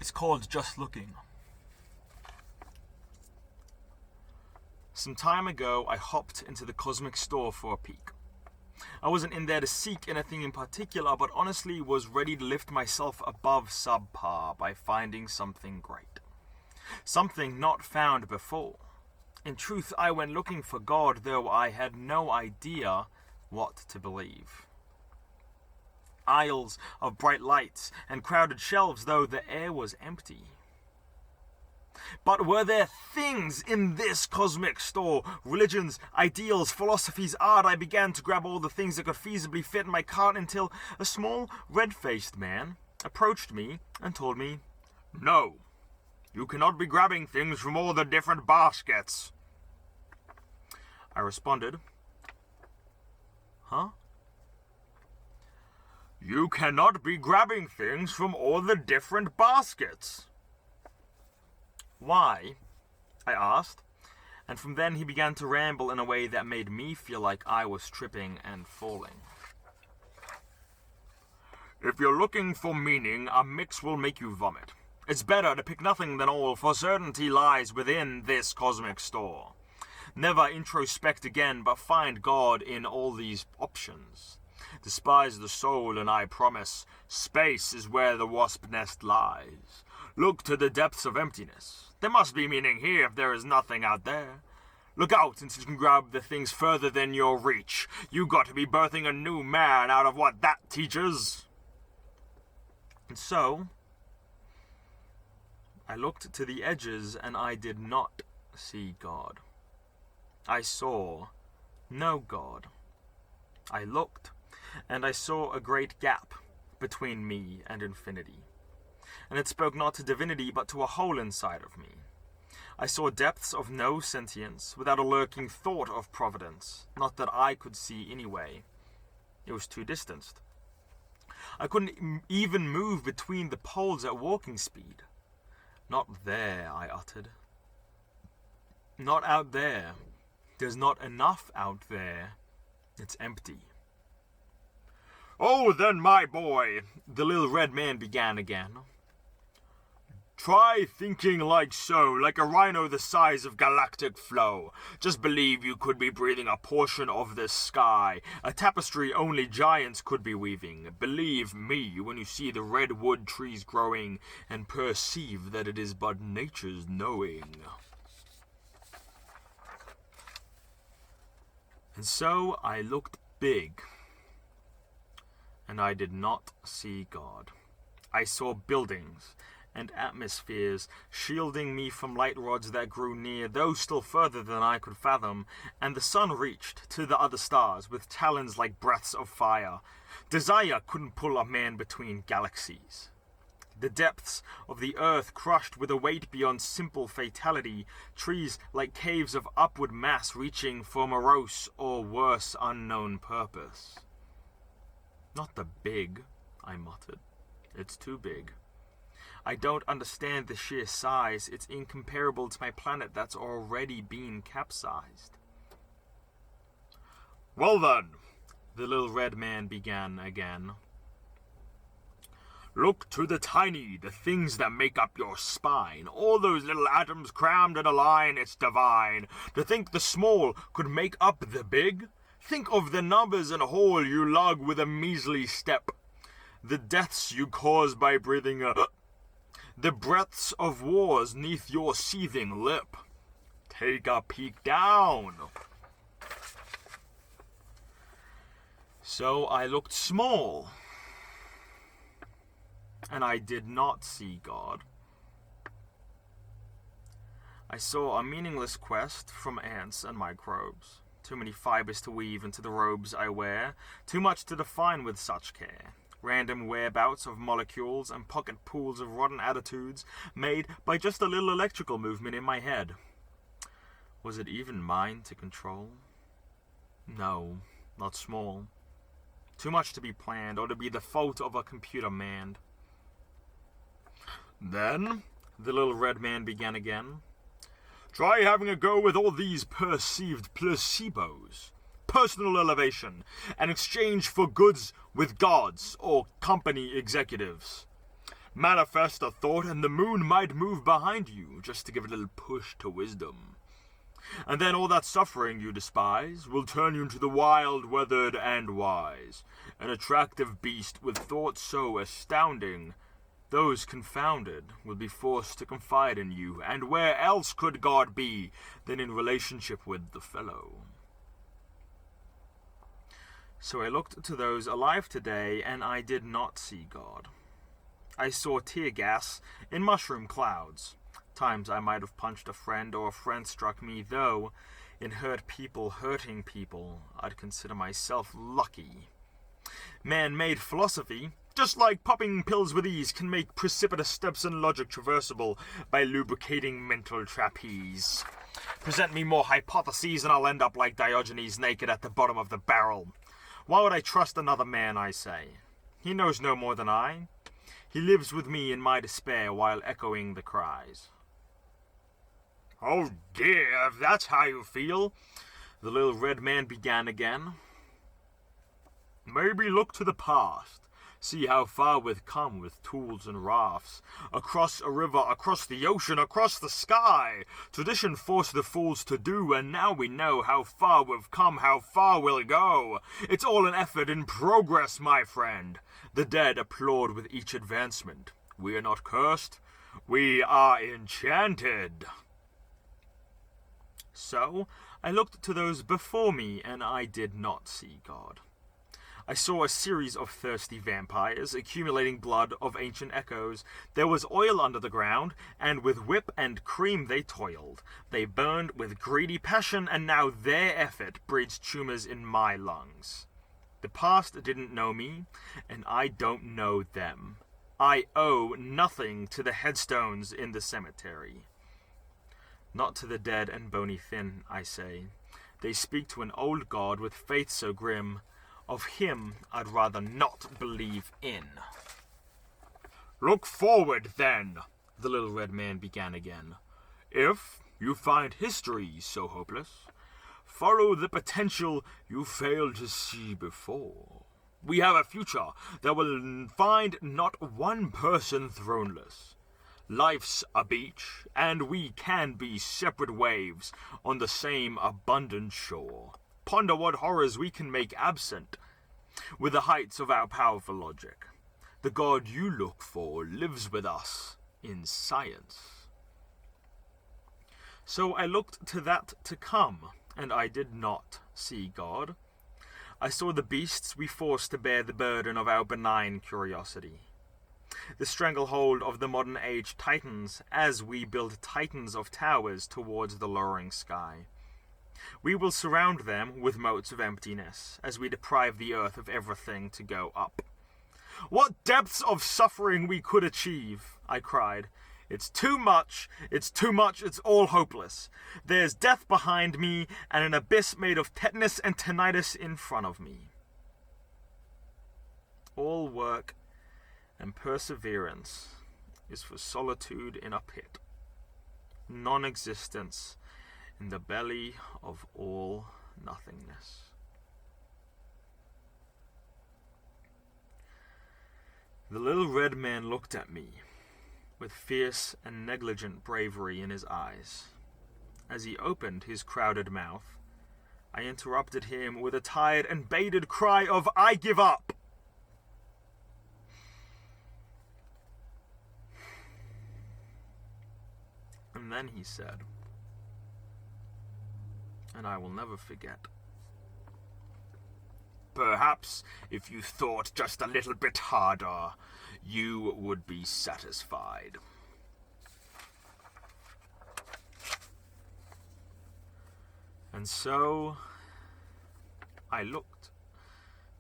It's called Just Looking. Some time ago, I hopped into the cosmic store for a peek. I wasn't in there to seek anything in particular, but honestly was ready to lift myself above subpar by finding something great. Something not found before. In truth, I went looking for God, though I had no idea what to believe. Aisles of bright lights and crowded shelves, though the air was empty. But were there things in this cosmic store? Religions, ideals, philosophies, art? I began to grab all the things that could feasibly fit in my cart until a small, red-faced man approached me and told me, "No, you cannot be grabbing things from all the different baskets." I responded, "Huh? You cannot be grabbing things from all the different baskets." "Why?" I asked, and from then he began to ramble in a way that made me feel like I was tripping and falling. "If you're looking for meaning, a mix will make you vomit. It's better to pick nothing than all, for certainty lies within this cosmic store. Never introspect again, but find God in all these options. Despise the soul, and I promise, space is where the wasp nest lies. Look to the depths of emptiness. There must be meaning here if there is nothing out there. Look out until you can grab the things further than your reach. You got to be birthing a new man out of what that teaches." And so, I looked to the edges and I did not see God. I saw no God. I looked, and I saw a great gap between me and infinity. And it spoke not to divinity, but to a hole inside of me. I saw depths of no sentience, without a lurking thought of providence, not that I could see anyway. It was too distanced. I couldn't even move between the poles at walking speed. "Not there," I uttered. "Not out there. There's not enough out there. It's empty." "Oh, then, my boy," the little red man began again. "Try thinking like a rhino the size of galactic flow. Just believe you could be breathing a portion of this sky, a tapestry only giants could be weaving. Believe me when you see the redwood trees growing, and perceive that it is but nature's knowing." And so I looked big, and I did not see God. I saw buildings and atmospheres shielding me from light rods that grew near, though still further than I could fathom, and the sun reached to the other stars with talons like breaths of fire. Desire couldn't pull a man between galaxies. The depths of the earth crushed with a weight beyond simple fatality, trees like caves of upward mass reaching for morose or worse unknown purpose. "Not the big," I muttered. "It's too big. I don't understand the sheer size. It's incomparable to my planet that's already been capsized." "Well then," the little red man began again. "Look to the tiny, the things that make up your spine. All those little atoms crammed in a line, it's divine. To think the small could make up the big? Think of the numbers in a hole you lug with a measly step. The deaths you cause by breathing the breaths of wars neath your seething lip. Take a peek down." So I looked small, and I did not see God. I saw a meaningless quest from ants and microbes. Too many fibers to weave into the robes I wear, too much to define with such care. Random whereabouts of molecules and pocket pools of rotten attitudes made by just a little electrical movement in my head. Was it even mine to control? No, not small. Too much to be planned or to be the fault of a computer man. "Then," the little red man began again, "try having a go with all these perceived placebos. Personal elevation, and exchange for goods with gods or company executives. Manifest a thought and the moon might move behind you, just to give a little push to wisdom. And then all that suffering you despise will turn you into the wild, weathered, and wise, an attractive beast with thoughts so astounding, those confounded will be forced to confide in you, and where else could God be than in relationship with the fellow? So I looked to those alive today, and I did not see God. I saw tear gas in mushroom clouds. Times I might have punched a friend, or a friend struck me, though in hurting people, I'd consider myself lucky. Man-made philosophy, just like popping pills with ease, can make precipitous steps in logic traversable by lubricating mental trapeze. Present me more hypotheses and I'll end up like Diogenes naked at the bottom of the barrel. Why would I trust another man, I say? He knows no more than I. He lives with me in my despair while echoing the cries. Oh dear, if that's how you feel, the little red man began again. Maybe look to the past. See how far we've come with tools and rafts. Across a river, across the ocean, across the sky. Tradition forced the fools to do, and now we know how far we've come, how far we'll go. It's all an effort in progress, my friend. The dead applaud with each advancement. We are not cursed. We are enchanted. So I looked to those before me, and I did not see God. I saw a series of thirsty vampires accumulating blood of ancient echoes. There was oil under the ground, and with whip and cream they toiled. They burned with greedy passion, and now their effort breeds tumors in my lungs. The past didn't know me, and I don't know them. I owe nothing to the headstones in the cemetery. Not to the dead and bony thin, I say. They speak to an old god with faith so grim. Of him I'd rather not believe in. Look forward, then, the little red man began again. If you find history so hopeless, follow the potential you failed to see before. We have a future that will find not one person throneless. Life's a beach, and we can be separate waves on the same abundant shore. Ponder what horrors we can make absent with the heights of our powerful logic. The God you look for lives with us in science. So I looked to that to come, and I did not see God. I saw the beasts we forced to bear the burden of our benign curiosity. The stranglehold of the modern age tightens as we build titans of towers towards the lowering sky. We will surround them with moats of emptiness as we deprive the earth of everything to go up. What depths of suffering we could achieve, I cried. It's too much, it's all hopeless. There's death behind me and an abyss made of tetanus and tinnitus in front of me. All work and perseverance is for solitude in a pit, non-existence in the belly of all nothingness. The little red man looked at me with fierce and negligent bravery in his eyes. As he opened his crowded mouth, I interrupted him with a tired and baited cry of, I give up! And then he said, and I will never forget, perhaps if you thought just a little bit harder, you would be satisfied. And so I looked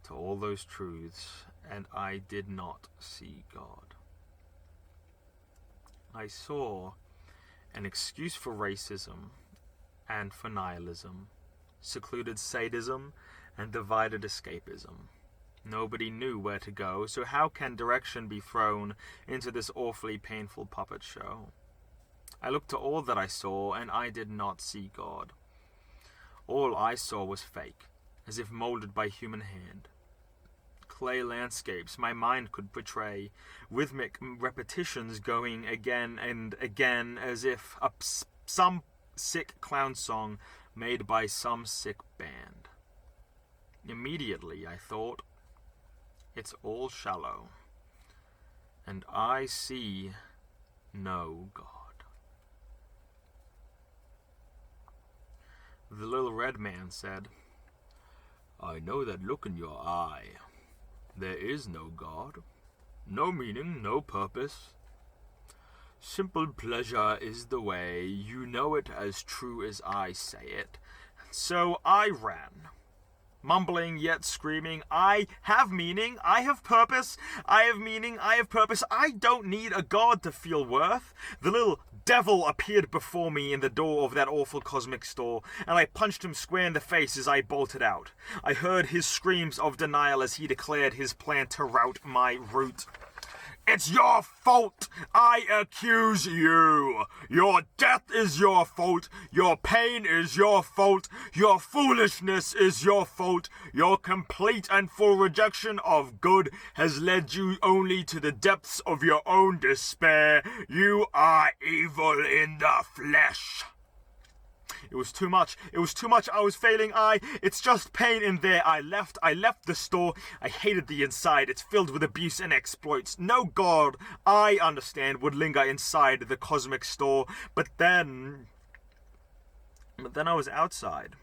to all those truths, and I did not see God. I saw an excuse for racism and for nihilism, secluded sadism and divided escapism. Nobody knew where to go, so how can direction be thrown into this awfully painful puppet show? I looked to all that I saw, and I did not see God. All I saw was fake, as if molded by human hand. clay landscapes my mind could portray, rhythmic repetitions going again and again as if some sick clown song made by some sick band. Immediately I thought, it's all shallow, and I see no God. The little red man said, I know that look in your eye. There is no God, no meaning, no purpose. Simple pleasure is the way, you know it as true as I say it. So I ran, mumbling yet screaming, I have meaning, I have purpose, I have meaning, I have purpose. I don't need a God to feel worth. The little devil appeared before me in the door of that awful cosmic store, and I punched him square in the face as I bolted out. I heard his screams of denial as he declared his plan to rout my route. It's your fault! I accuse you! Your death is your fault! Your pain is your fault! Your foolishness is your fault! Your complete and full rejection of good has led you only to the depths of your own despair. You are evil in the flesh! It was too much. It was too much. I was failing. It's just pain in there. I left the store. I hated the inside. It's filled with abuse and exploits. No God, I understand, would linger inside the cosmic store. But then I was outside,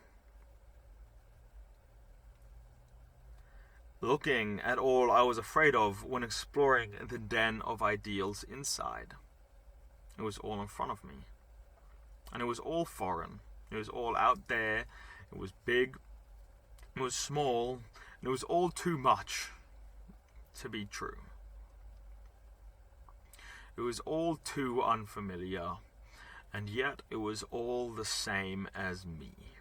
looking at all I was afraid of when exploring the den of ideals inside. It was all in front of me. And it was all foreign. It was all out there. It was big. It was small. And it was all too much to be true. It was all too unfamiliar. And yet it was all the same as me.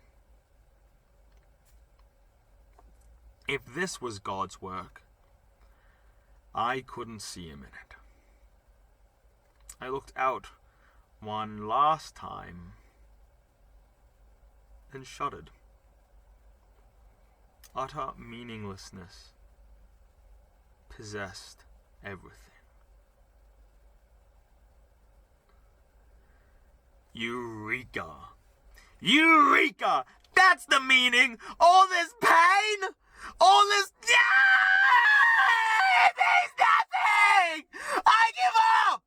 If this was God's work, I couldn't see him in it. I looked out one last time and shuddered. Utter meaninglessness possessed everything. Eureka! Eureka! That's the meaning! All this pain! All this... It means nothing! I give up!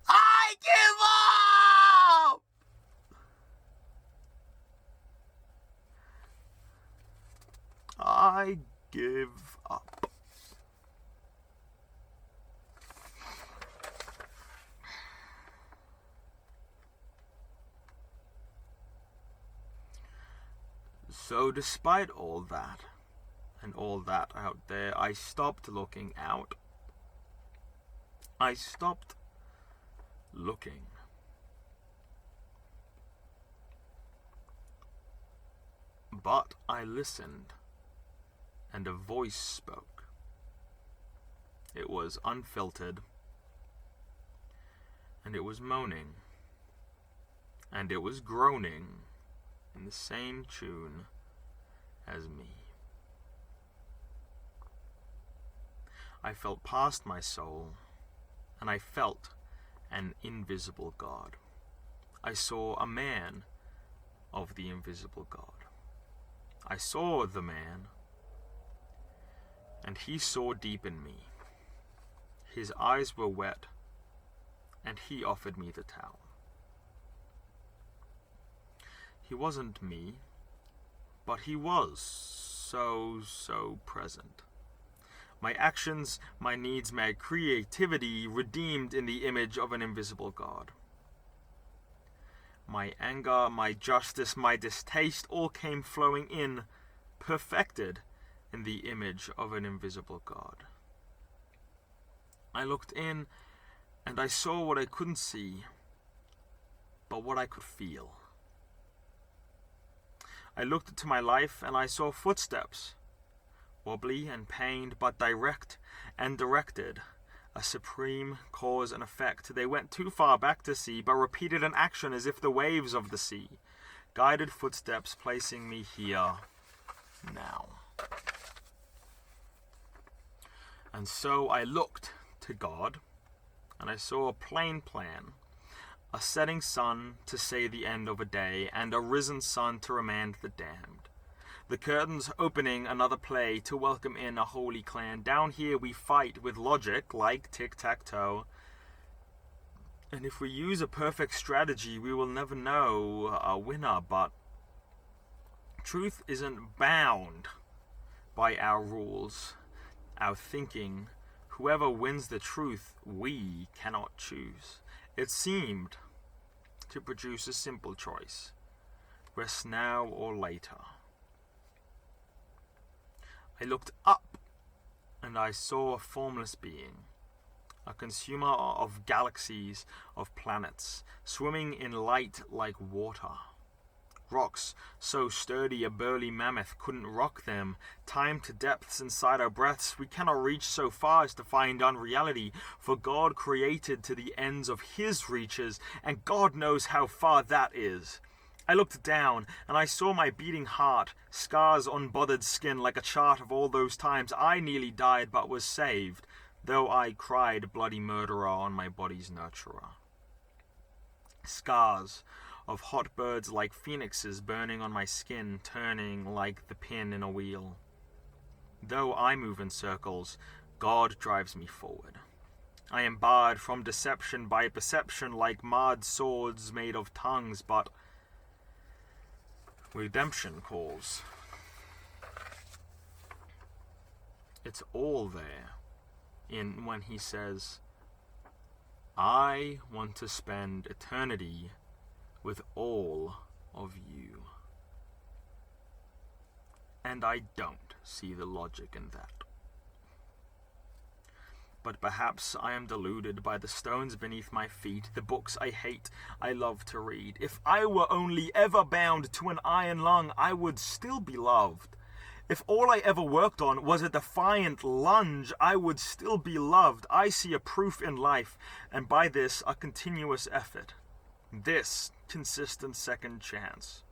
I give up! I give up. So despite all that, and all that out there, I stopped looking out. I stopped looking. But I listened, and a voice spoke. It was unfiltered, and it was moaning, and it was groaning in the same tune as me. I felt past my soul, and I felt an invisible God. I saw a man of the invisible God. I saw the man, and he saw deep in me. His eyes were wet, and he offered me the towel. He wasn't me, but he was so present. My actions, my needs, my creativity redeemed in the image of an invisible God. My anger, my justice, my distaste all came flowing in, perfected in the image of an invisible God. I looked in, and I saw what I couldn't see, but what I could feel. I looked into my life, and I saw footsteps, wobbly and pained, but direct and directed. A supreme cause and effect. They went too far back to see, but repeated an action as if the waves of the sea. Guided footsteps placing me here, now. And so I looked to God, and I saw a plain plan. A setting sun to say the end of a day, and a risen sun to remand the damned. The curtains opening another play to welcome in a holy clan. Down here we fight with logic like tic-tac-toe. And if we use a perfect strategy, we will never know a winner, but truth isn't bound by our rules, our thinking. Whoever wins the truth, we cannot choose. It seemed to produce a simple choice. Rest now or later. I looked up, and I saw a formless being, a consumer of galaxies, of planets, swimming in light like water. Rocks so sturdy a burly mammoth couldn't rock them. Time to depths inside our breaths we cannot reach so far as to find unreality, for God created to the ends of his reaches, and God knows how far that is. I looked down, and I saw my beating heart, scars on bothered skin like a chart of all those times I nearly died but was saved, though I cried bloody murderer on my body's nurturer. Scars of hot birds like phoenixes burning on my skin, turning like the pin in a wheel. Though I move in circles, God drives me forward. I am barred from deception by perception like marred swords made of tongues, but redemption calls. It's all there in when he says, I want to spend eternity with all of you. And I don't see the logic in that. But perhaps I am deluded by the stones beneath my feet, the books I hate, I love to read. If I were only ever bound to an iron lung, I would still be loved. If all I ever worked on was a defiant lunge, I would still be loved. I see a proof in life, and by this a continuous effort. This consistent second chance.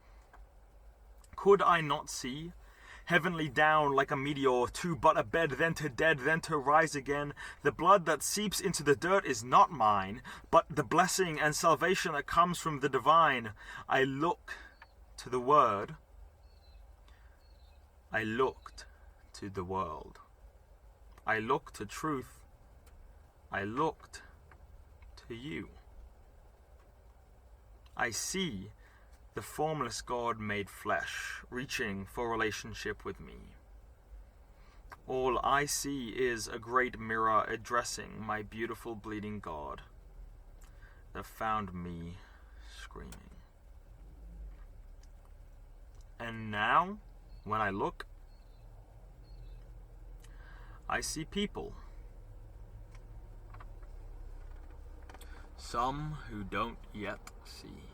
Could I not see? Heavenly down like a meteor, to but a bed, then to dead, then to rise again. The blood that seeps into the dirt is not mine, but the blessing and salvation that comes from the divine. I look to the word. I looked to the world. I looked to truth. I looked to you. I see the formless God made flesh, reaching for relationship with me. All I see is a great mirror addressing my beautiful bleeding God that found me screaming. And now, when I look, I see people. Some who don't yet see.